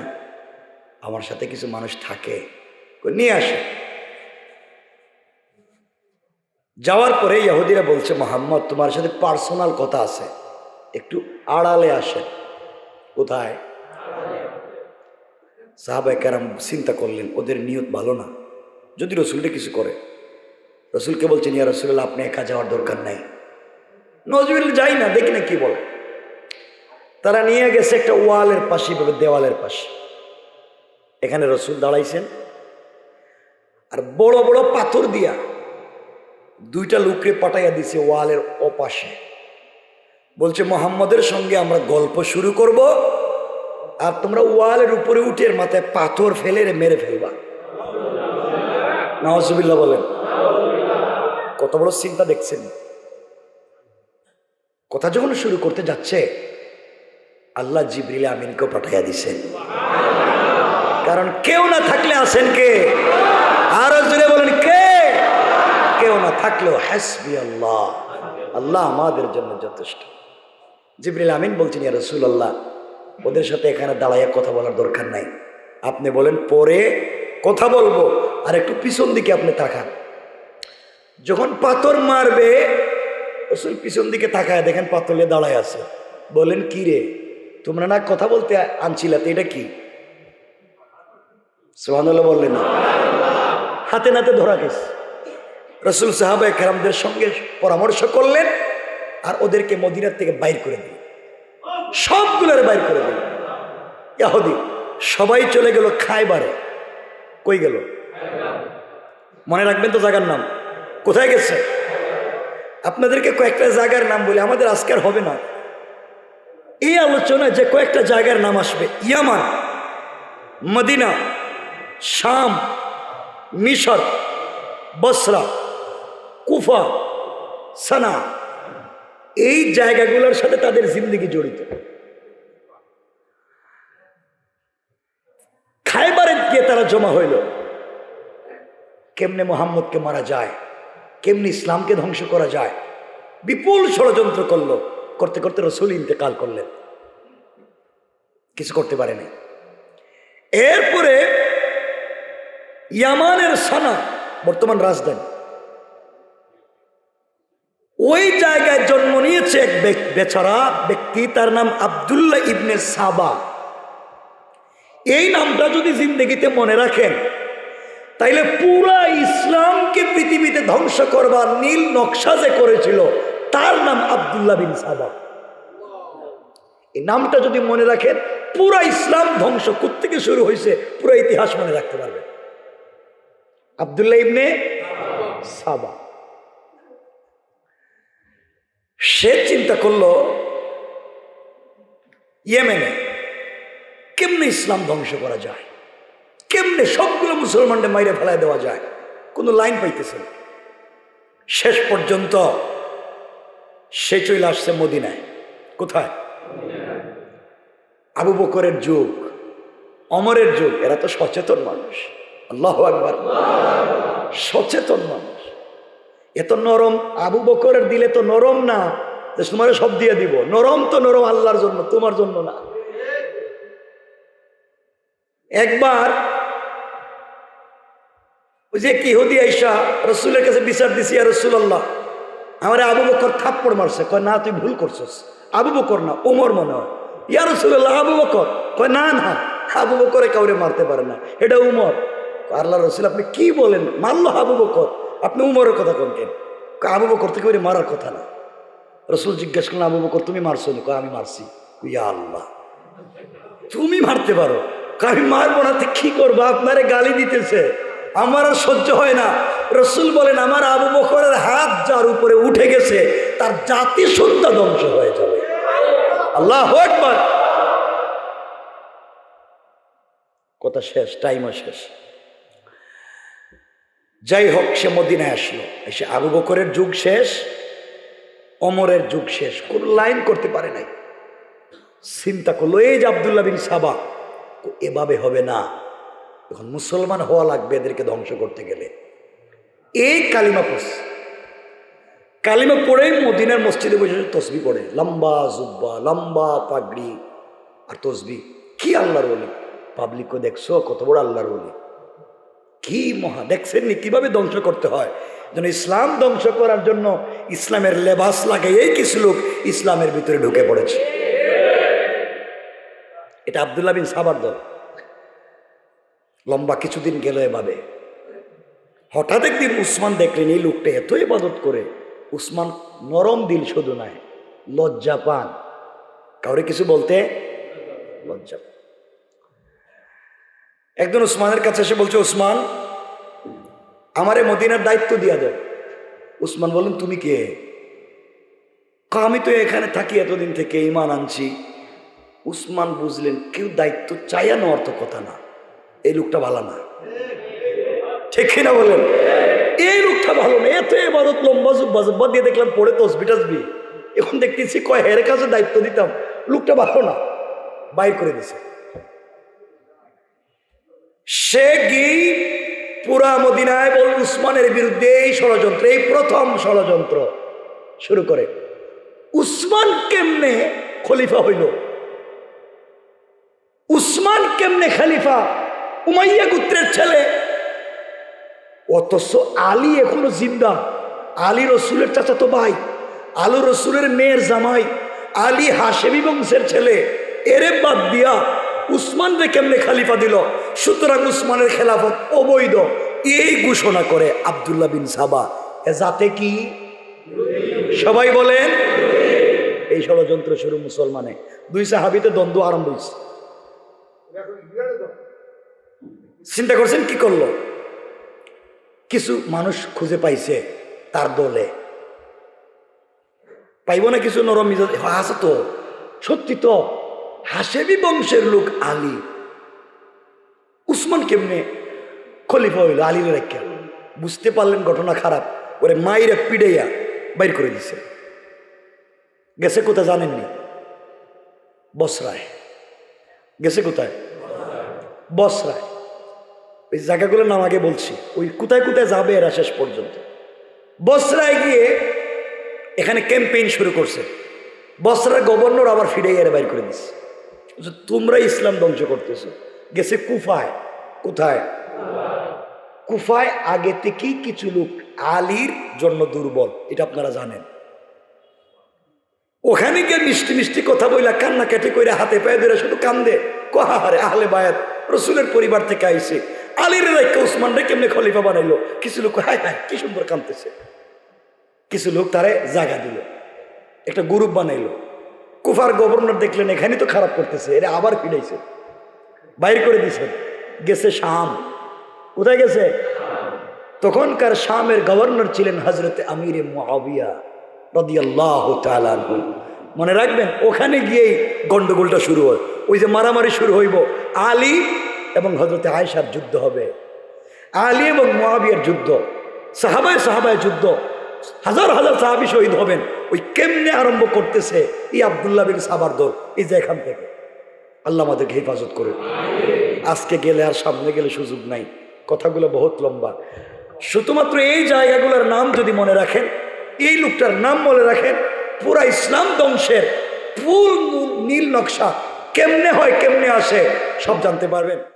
আমার সাথে কিছু মানুষ থাকে, নিয়ে আসে। যাওয়ার পরে ইহুদিরা বলছে মুহাম্মদ তোমার সাথে পার্সোনাল কথা আছে, একটু আড়ালে আসেন। কোথায়? সাহাবায়ে কেরাম চিন্তা করলেন ওদের নিয়ত ভালো না, যদি রসুলটা কিছু করে। রসুলকে বলছেন ইয়া রাসূলুল্লাহ আপনি একা যাওয়ার দরকার নাই, নজরুল যাই না, দেখি না কি বলে। তারা নিয়ে গেছে একটা ওয়ালের পাশে, দেওয়ালের পাশে। এখানে রসুল দাঁড়াইছেন, আর বড় বড় পাথর দিয়া দুইটা লোককে পাঠাইয়া দিছে ওয়ালের ওপাশে। বলছে মুহাম্মদের সঙ্গে আমরা গল্প শুরু করব, আর তোমরা ওয়ালের উপরে উঠে মাথায় পাথর ফেলে মেরে ফেলবা। নাউজুবিল্লাহ বলেন। কত বড় চিন্তা দেখছেন। কথা যখন শুরু করতে যাচ্ছে আল্লাহ জিবরিল আমিনকে পাঠাইয়া দিছেন। কারণ কেউ না থাকলে আছেন কে? আরো জোরে বলেন কে? কেউ না থাকলেও হাসবি আল্লাহ, আল্লাহ আমাদের জন্য যথেষ্ট। জিবরিল আমিন বলছেন ইয়া রাসূলুল্লাহ ওদের সাথে এখানে দাঁড়াইয়া কথা বলার দরকার নাই, আপনি বলেন পরে কথা বলবো, আর একটু পিছন দিকে আপনি তাকান। যখন পাথর মারবে রাসূল পিছন দিকে তাকায় দেখেন পাথর নিয়ে দাঁড়ায় আছে। বলেন কি রে তোমরা না কথা বলতে আনছিলাতে, এটা কি? সুবহানাল্লাহ বললেন না? হাতে নাতে ধরা গেছে। রাসূল সাহাবায়ে কেরামদের সঙ্গে পরামর্শ করলেন, আর ওদেরকে মদিনার থেকে বাইর করে দিল, সবগুলোর বাইর করে দিল। ইহুদি সবাই চলে গেল খায়বারে। কই গেল? মনে রাখবেন তো জায়গার নাম। কোথায় গেছে? আপনাদেরকে কয়েকটা জায়গার নাম বলি, আমাদের আজকের হবে না এই আলোচনায় যে কয়েকটা জায়গার নাম আসবে। ইয়ামান, মদিনা, শাম, মিশর, বসরা, কুফা, সানা, এই জায়গাগুলোর সাথে তাদের জিন্দেগি জড়িত। খায়বারে গিয়ে তারা জমা হইল। কেমনে মুহাম্মদকে মারা যায়, কেমনে ইসলামকে ধ্বংস করা যায়, বিপুল ষড়যন্ত্র করলো। করতে করতে রাসূল ইন্তেকাল করলেন, কিছু করতে পারেনি। এরপরে ইয়ামানের সানা বর্তমান রাজধানী, ওই জায়গায় জন্ম নিয়েছে এক বেচারা ব্যক্তি, তার নাম আব্দুল্লাহ ইবনে সাবা। এই নামটা যদি জিন্দেগিতে মনে রাখেন তাইলে পুরা ইসলামকে পৃথিবীতে ধ্বংস করবার নীল নকশা যে করেছিল তার নাম আব্দুল্লাহ বিন সাবা। এই নামটা যদি মনে রাখেন পুরা ইসলাম ধ্বংস কোত্থেকে শুরু হয়েছে পুরো ইতিহাস মনে রাখতে পারবেন। আব্দুল্লাহ ইবনে সাবা। সে চিন্তা করলো ইয়েমেনে কেমনে ইসলাম ধ্বংস করা যায়, কেমনে সবগুলো মুসলমানদের মাইরে ফেলায় দেওয়া যায়, কোনো লাইন পাইতেছে না। শেষ পর্যন্ত সে চলে আসছে মদিনায়। কোথায়? আবু বকরের যুগ, ওমরের যুগ, এরা তো সচেতন মানুষ। আল্লাহু আকবার, সচেতন মানুষ। এত নরম, আবু বকরের দিলে তো নরম না, তোমার সব দিয়ে দিব। নরম তো নরম আল্লাহর জন্য, তোমার জন্য না। একবার ওই যে কি ইহুদি আইসা রসুলের কাছে বিচার দিছি, ইয়া রাসূলুল্লাহ আমার আবু বকর থাপ্পড় মারছে। কয় না তুই ভুল করছস, আবু বকর না ওমর মনে হয়। ইয়া রাসূলুল্লাহ আবু বকর। কয় না না, আবু বকরে কাউরে মারতে পারে না, এটা উমর। আল্লাহ রসুল আপনি কি বলেন, মারলো আবু বকর, আপনি উমরের কথা কোন কেন? আবু বকর থেকে ওরে মারার কথা না। রসুল জিজ্ঞেস করলেন আবু বকর তুমি মারছো না? কয় আমি মারছি। ইয়া আল্লাহ, তুমি মারতে পারো? আমি মারবো না তো কি করবো, আপনারে গালি দিতেছে, আমার আর সহ্য হয় না। রসুল বলেন আমার আবু বকরের হাত যার উপরে উঠে গেছে তার জাতি সত্তা ধ্বংস হয়ে যাবে। আল্লাহু আকবার। কথা শেষ, টাইমও শেষ। যাই হোক, সে মদিনায় আসলো, এসে আবু বকরের যুগ শেষ, ওমরের যুগ শেষ, কোন লাইন করতে পারে নাই। চিন্তা করলো এই যে আব্দুল্লাহ বিন সাবা, এভাবে হবে না, এখন মুসলমান হওয়া লাগবে এদেরকে ধ্বংস করতে গেলে। এই কালিমা পড়ছে, কালিমা পড়েই মদিনার মসজিদে বসে তসবি পড়ে, লম্বা জুব্বা, লম্বা পাগড়ি আর তসবি। কি আল্লাহর ওলি, পাবলিকও দেখছো কত বড় আল্লাহর ওলি, কি মহা, দেখছেন নি কিভাবে ধ্বংস করতে হয়। যেন ইসলাম ধ্বংস করার জন্য ইসলামের লেবাস লাগে এই কিছু লোক ইসলামের ভিতরে ঢুকে পড়েছে। এটা আব্দুল্লাহ বিন সাবার দল। লম্বা কিছুদিন গেল এভাবে। হঠাৎ একদিন উসমান দেখলেন এই লোকটা এত ইবাদত করে। উসমান নরম দিল শুধু নয়, লজ্জা পান, কাউরে কিছু বলতে লজ্জা পান। একজন উসমানের কাছে এসে বলছে উসমান আমারে মদিনার দায়িত্ব দিয়া দাও। উসমান বললেন তুমি কে? আমি তো এখানে থাকি এতদিন থেকে, ঈমান আনছি। উসমান বুঝলেন কেউ দায়িত্ব চাইয়া নেওয়ার তো কথা না, এই লোকটা ভালো না, ঠিক কিনা বলেন? এই লোকটা ভালো না, এত ইবাদত লম্বা জুব্বা দিয়ে দেখলাম পড়ে তসবি টসবি, এখন দেখতেছি কয় হের কাছে দায়িত্ব দিতাম, লোকটা ভালো না, বাইর করে দিছে। সে গিয়ে পুরা মদিনায় বল উসমানের বিরুদ্ধে এই ষড়যন্ত্র, এই প্রথম ষড়যন্ত্র শুরু করে। উসমান কেমনে খলিফা হইল, উসমান কেমনে খলিফা, উমাইয়া গোত্রের ছেলে, অথচ আলী এখনো জিন্দা, আলী রসুলের চাচাতো ভাই, আলী রসুলের মেয়ের জামাই, আলী হাশেমি বংশের ছেলে, এরে বাদ দিয়া উসমান রে কেমনে খলিফা দিল? সুতরাং উসমানের খেলাফত অবৈধ, এই ঘোষণা করে আব্দুল্লাহ বিন সাবা। এ জাতে কি? সবাই বলেন। এই ষড়যন্ত্র শুরু মুসলমানে, দুই সাহাবীতে দ্বন্দ্ব আরম্ভ হয়েছে। চিন্তা করছেন কি করলো? কিছু মানুষ খুঁজে পাইছে তার দলে, পাইব না কিছু নরম মিজাজ আছে তো, সত্যি তো হাশেমি বংশের লোক আলী, উসমান কেমনে খলিফা হইল আলীর রেখা? বুঝতে পারলেন ঘটনা খারাপ, ওরে মাইরে পিড়াইয়া বাইর করে দিছে। গেছে কোথায় জানেননি? বসরায় গেছে। কোথায়? বসরায়। ওই জায়গাগুলোর নাম আগে বলছি, ওই কোথায় কোথায় যাবে এরা শেষ পর্যন্ত। বসরায় গিয়ে এখানে ক্যাম্পেইন শুরু করছে। বসরার গভর্নর আবার ফিরে এর বাইর করে দিচ্ছে, তোমরা ইসলাম ধ্বংস করতেছো। গেছে কুফায়। কোথায়? কুফায় আগে থেকেই কিছু লোক আলীর জন্য দুর্বল, এটা আপনারা জানেন। ওখানে গিয়ে মিষ্টি মিষ্টি কথা বইলা কান্না কেটে কইরা হাতে পায়ে ধরে শুধু কান্দে, কহারে আহলে বায়াত রসুলের পরিবার থেকে আইছে, আলীর রাইকা উসমান রে কেমনে খলিফা বানাইলো। কিছু লোক হায় হায় কি সুন্দর কান্দতেছে, কিছু লোক তারে জায়গা দিল, একটা গ্রুপ বানাইলো। কুফার গভর্নর দেখলেন এখানে তো খারাপ করতেছে, এরা আবার ফিরাইছে, বাইর করে দিছে। গেছে শাম। কোথায় গেছে? তখনকার শামের গভর্নর ছিলেন হজরতে আমিরে মুআবিয়া রাদিয়াল্লাহু তাআলা আনহু। মনে রাখবেন, ওখানে গিয়েই গন্ডগোলটা শুরু হয়। ওই যে মারামারি শুরু হইব, আলী এবং হজরতে আয়েশার যুদ্ধ হবে, আলী এবং মুআবিয়ার যুদ্ধ, সাহাবায় যুদ্ধ, হাজার হাজার সাহাবী শহীদ হবেন। ওই কেমনে আরম্ভ করতেছে এই আব্দুল্লাহ বিন সাবার দল, এই যে এখান থেকে। আল্লাহ আমাদেরকে হেফাজত করুন। আজকে গেলে আর সামনে গেলে সুযোগ নাই, কথাগুলো বহুত লম্বা। শুধুমাত্র এই জায়গাগুলোর নাম যদি মনে রাখেন, এই লোকটার নাম মনে রাখেন, পুরা ইসলাম ধ্বংসের ফুল নীল নকশা কেমনে হয়, কেমনে আসে, সব জানতে পারবেন।